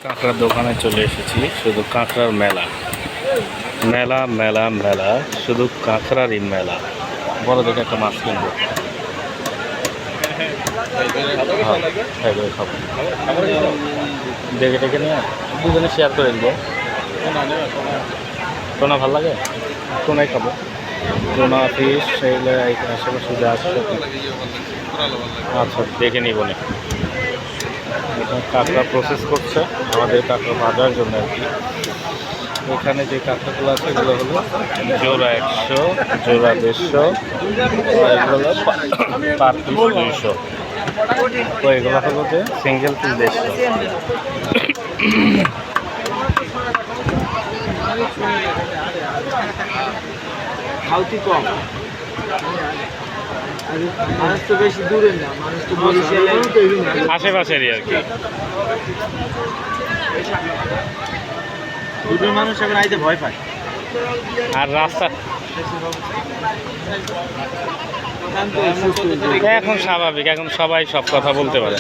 কাঁকড়ার দোকানে চলে এসেছি। শুধু কাঁকড়ার মেলা মেলা মেলা মেলা, শুধু কাঁকড়ারই মেলা। বড় দেখে একটা মাছ কিনবো। দেখে দেখে নিয়ে দুজনে শেয়ার করে দেবো। টোনা ভাল লাগে, টোনাই খাবো। টোনা ফিশ এগুলো আশেপাশে যা আছে। আচ্ছা দেখে নিব না। কাঁকড়া প্রসেস করছে আমাদের কাঁকড়া ভাজার জন্য আর কি। এখানে যে কাঁকড়াগুলো আছে এগুলো হলো জোড়া 100, জোড়া 150, এগুলো পার পিস 200। তো এগুলো হলো যে সিঙ্গেল পিস 150। কম মানুষ তো বেশি দূরে না, মানুষ তো আশেপাশেরই আর কি। দুটো মানুষ এখন আইতে ভয় পায়। আর রাস্তা এখন স্বাভাবিক, এখন সবাই সব কথা বলতে পারে।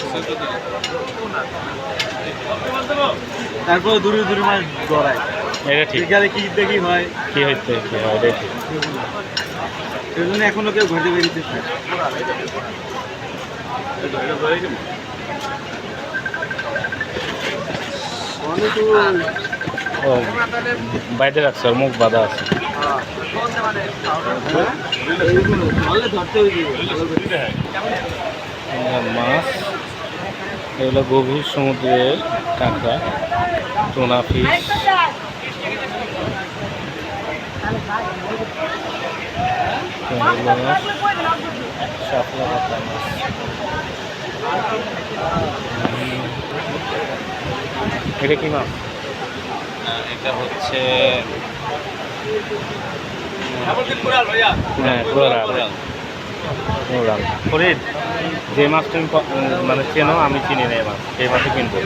তারপর দূরে দূরে মানুষ গড়ায়, এটা ঠিক। কি দেখি হয়, কি হইতে কি হয়, এটাই ঠিক। সেই জন্য এখনো কেউ ঘটে বেরিয়েছে। ও বাইরে রাখছে, আর মুখ বাঁধা আছে। মাছ এগুলো গভীর সমুদ্রের কাঁকড়া, টোনা ফিশ। শাপলা পাতা মাছ। এটা কি মাছ? এটা হচ্ছে হ্যাঁ কোরাল। ফরিদ, যে মাছ তুমি মানে চেনো, আমি চিনি না এই মাছ, এই মাছই কিনবো।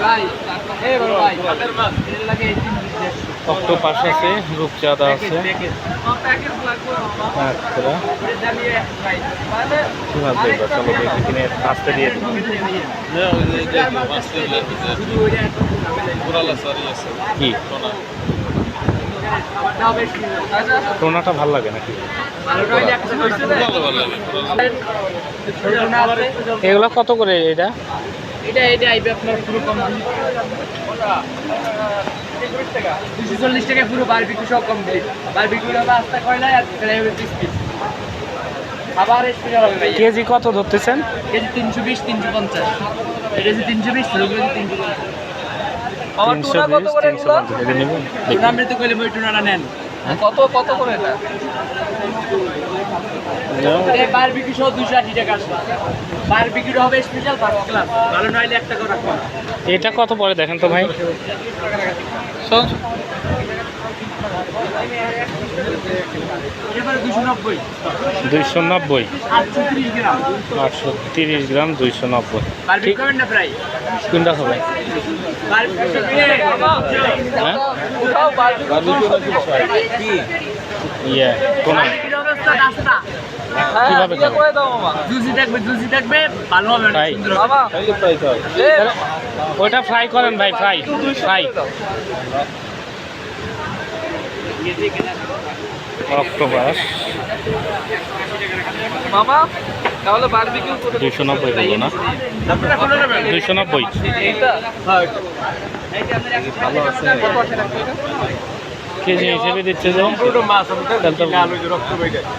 অক্টোপাস আছে, রূপচাঁদা আছে, কাঁকড়া। কি মাছ দেখবো, চলো দেখি কিনে আসতে দিয়ে দিই। কি টোনাটা ভাল লাগে নাকি? এগুলো কত করে? এটা এটা আইবে আপনার পুরো কম 240 টাকা পুরো বারবিকিউ সব কমপ্লিট। বারবিকিউ হবে আস্তা কয়লা আর ফ্রাই হবে পিস পিস। আবার স্পেশাল হবে ভাই। কেজি কত ধরতেছেন? কেজি 320 350। এটা যে 320 রুপি 350। আমার টুনা কত করে এগুলো? এটা নেবেন? টুনা মৃত কইলে মই টুনাটা নেন। কত কত করে এটা? এই বারবিকিউ সহ 280 টাকা আসবে। বারবিকিউ হবে স্পেশাল ফার্স্ট ক্লাস। ভালো নইলে 1 টাকা রাখবো। এটা কত পরে দেখেন তো ভাই। এবারে 290 290, 830 গ্রাম 830 গ্রাম 290। বারবিকিউ করেন না প্রায় কোনটা হবে? হ্যাঁ ইয়ে কোনা কিভাবে জুসি থাকবে ভালো হবে, ফ্রাই? ওইটা ফ্রাই করেন ভাই, ফ্রাই। অক্টোপাস মামা তাহলে বারবিকিউ 290 হলো না? 290। কেজি হিসেবে দিচ্ছে যে,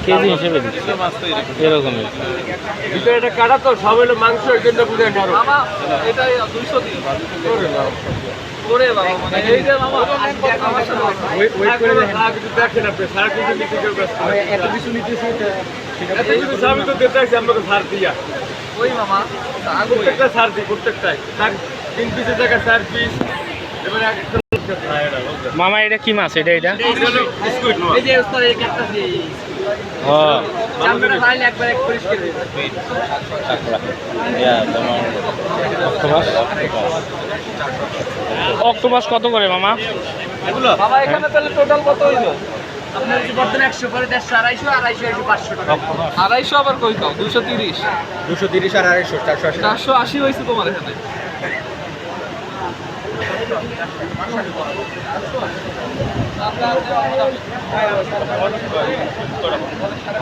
কেজি হিসেবে দিচ্ছে এরকমই। এটা কাটা তো সব হলো মাংস, এর জন্য বুঝে কারো এটা 200 দিন করে বাবা, মানে এই যে মামা আমার সাথে ওই করে দেখেন আপনি সারা কিছু নিতে করবে, এত কিছু নিতেছি এত কিছু আমি তো দিতেছি আপনাকে ছাড় দিয়া। ওই মামা প্রত্যেকটা ছাড় দিই, প্রত্যেকটাই তার 3 পিসের জায়গায় 4 পিস। এবারে মামা এটা কি মাছ? এটা এই যে উস্তাদ এই একটা দিয়ে ও আমরা ফাইল একবার এক পরিষ্কার করে অক্টোপাস কত করে মামা? এগুলো বাবা এখানে তাহলে টোটাল কত হইলো আপনার? যে বর্তমানে 100 করে 150 250 500 টাকা। 250 আবার কই দাও? 230 230 আর 250 480 480 হয়েছে তোমার এখানে।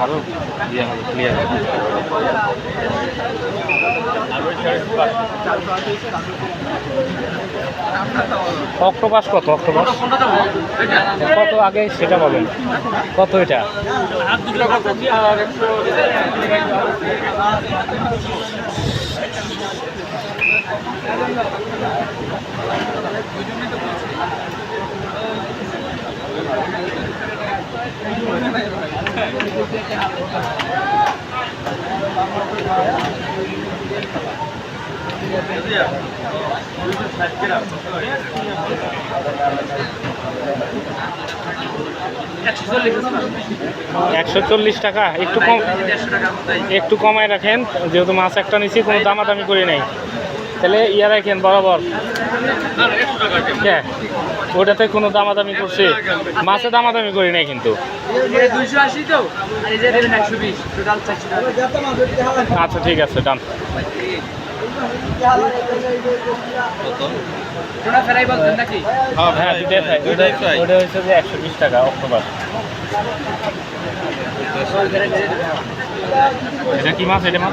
আরো ইয়ে হবে ক্লিয়ার। অক্টোপাস কত? অক্টোপাস কত আগে সেটা বলেন, কত এটা? হাত দুটো কত আর 100 140 টাকা, একটু কম, একটু কমায় রাখেন, যেহেতু মাছ একটা নিচ্ছি, কোনো দামাদামি করি নাই, তাহলে ইয়া রাখেন বরাবর। হ্যাঁ, ওটাতে কোনো দামাদামি করছে, মাছে দামাদামি করি নাই কিন্তু। 280 তো আর এই যে দেবেন 120 টোটাল 400 টাকা। আচ্ছা ঠিক আছে, ডান। টোনা ফ্রাই বলছেন নাকি? হ্যাঁ দুটাই ফ্রাই। ওটা হচ্ছে যে 120 টাকা অক্টোপাস। এটা কি মাছ? এটা মাছ